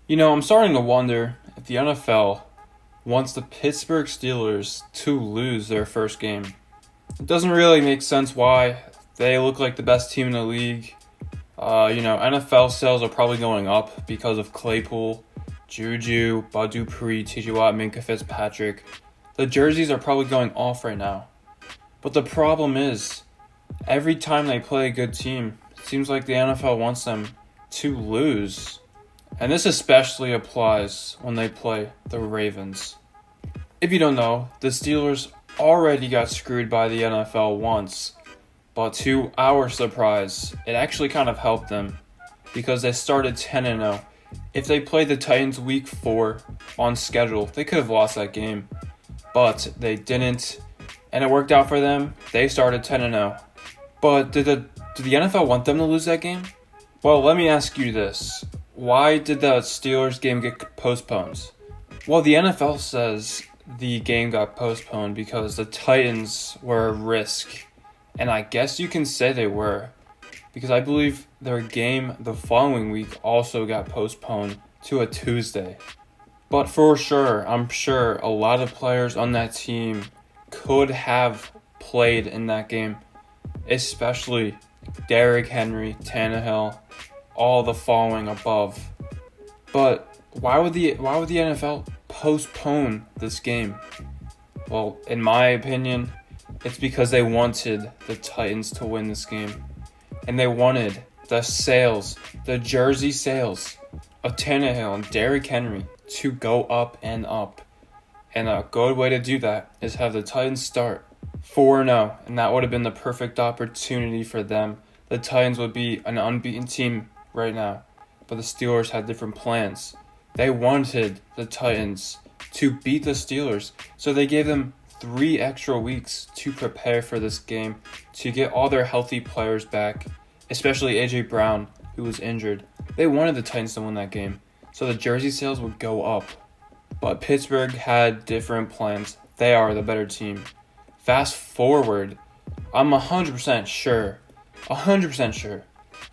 I'm starting to wonder if the NFL wants the Pittsburgh Steelers to lose their first game. It doesn't really make sense why. They look like the best team in the league. NFL sales are probably going up because of Claypool, Juju, Bud Dupree, T.J. Watt, Minkah Fitzpatrick. The jerseys are probably going off right now. But the problem is, every time they play a good team, it seems like the NFL wants them to lose. And this especially applies when they play the Ravens. If you don't know, the Steelers already got screwed by the NFL once, but to our surprise, it actually kind of helped them because they started 10-0. If they played the Titans week 4 on schedule, they could have lost that game, but they didn't, and it worked out for them. They started 10-0. But did the NFL want them to lose that game? Well, let me ask you this. Why did the Steelers game get postponed? Well, the NFL says the game got postponed because the Titans were a risk. And I guess you can say they were, because I believe their game the following week also got postponed to a Tuesday. But for sure, I'm sure a lot of players on that team could have played in that game, especially Derrick Henry, Tannehill, all the following above. But why would the NFL postpone this game? Well, in my opinion, it's because they wanted the Titans to win this game. And they wanted the jersey sales of Tannehill and Derrick Henry to go up and up. And a good way to do that is have the Titans start 4-0, and that would have been the perfect opportunity for them. The Titans would be an unbeaten team right now, but the Steelers had different plans. They wanted the Titans to beat the Steelers, so they gave them 3 extra weeks to prepare for this game, to get all their healthy players back, especially A.J. Brown, who was injured. They wanted the Titans to win that game, so the jersey sales would go up. But Pittsburgh had different plans. They are the better team. Fast forward, I'm 100% sure,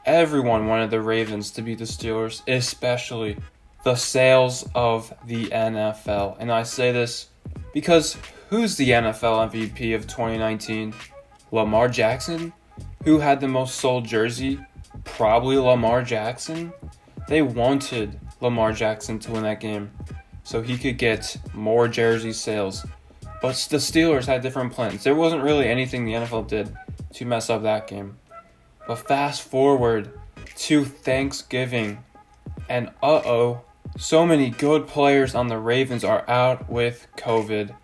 everyone wanted the Ravens to beat the Steelers, especially the sales of the NFL. And I say this because who's the NFL MVP of 2019? Lamar Jackson? Who had the most sold jersey? Probably Lamar Jackson. They wanted Lamar Jackson to win that game so he could get more jersey sales. But the Steelers had different plans. There wasn't really anything the NFL did to mess up that game. But fast forward to Thanksgiving, and so many good players on the Ravens are out with COVID.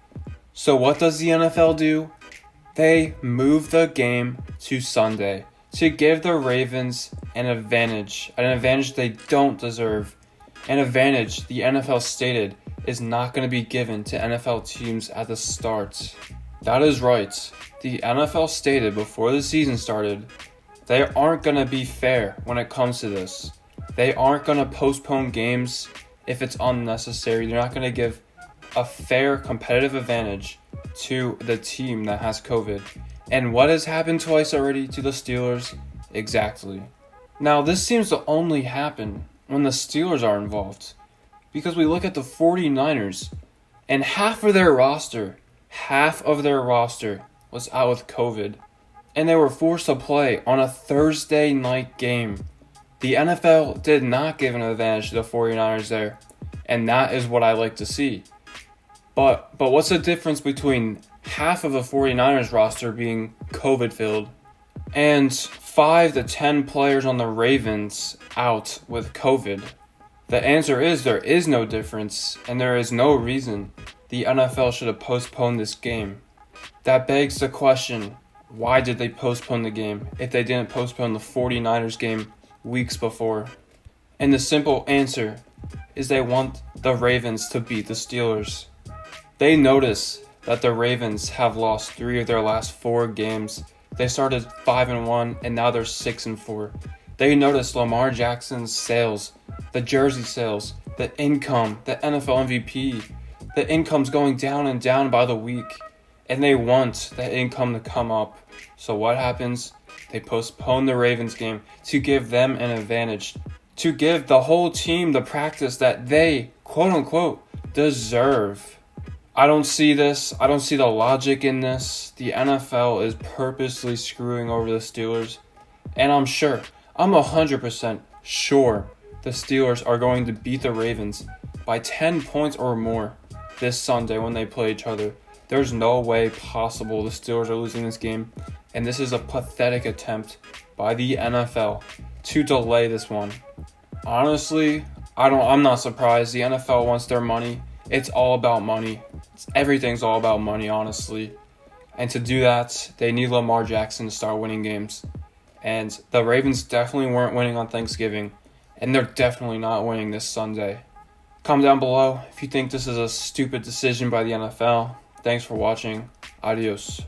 So what does the NFL do? They move the game to Sunday to give the Ravens an advantage they don't deserve, an advantage the NFL stated is not going to be given to NFL teams at the start. That is right. The NFL stated before the season started they aren't going to be fair when it comes to this. They aren't going to postpone games if it's unnecessary. They're not going to give a fair competitive advantage to the team that has COVID. And what has happened twice already to the Steelers? Exactly. Now, this seems to only happen when the Steelers are involved. Because we look at the 49ers, and half of their roster was out with COVID. And they were forced to play on a Thursday night game. The NFL did not give an advantage to the 49ers there. And that is what I like to see. But what's the difference between half of the 49ers roster being COVID-filled and 5 to 10 players on the Ravens out with COVID? The answer is there is no difference, and there is no reason the NFL should have postponed this game. That begs the question, why did they postpone the game if they didn't postpone the 49ers game weeks before? And the simple answer is they want the Ravens to beat the Steelers. They notice that the Ravens have lost 3 of their last 4 games. They started 5-1 and now they're 6-4. They notice Lamar Jackson's sales, the jersey sales, the income, the NFL MVP. The income's going down and down by the week, and they want that income to come up. So what happens? They postpone the Ravens game to give them an advantage to give the whole team the practice that they, quote unquote, deserve. I don't see this. I don't see the logic in this. The NFL is purposely screwing over the Steelers. And I'm 100% sure the Steelers are going to beat the Ravens by 10 points or more this Sunday when they play each other. There's no way possible the Steelers are losing this game. And this is a pathetic attempt by the NFL to delay this one. Honestly, I'm not surprised. The NFL wants their money. It's all about money. Everything's all about money, honestly. And to do that, they need Lamar Jackson to start winning games. And the Ravens definitely weren't winning on Thanksgiving. And they're definitely not winning this Sunday. Comment down below if you think this is a stupid decision by the NFL. Thanks for watching. Adios.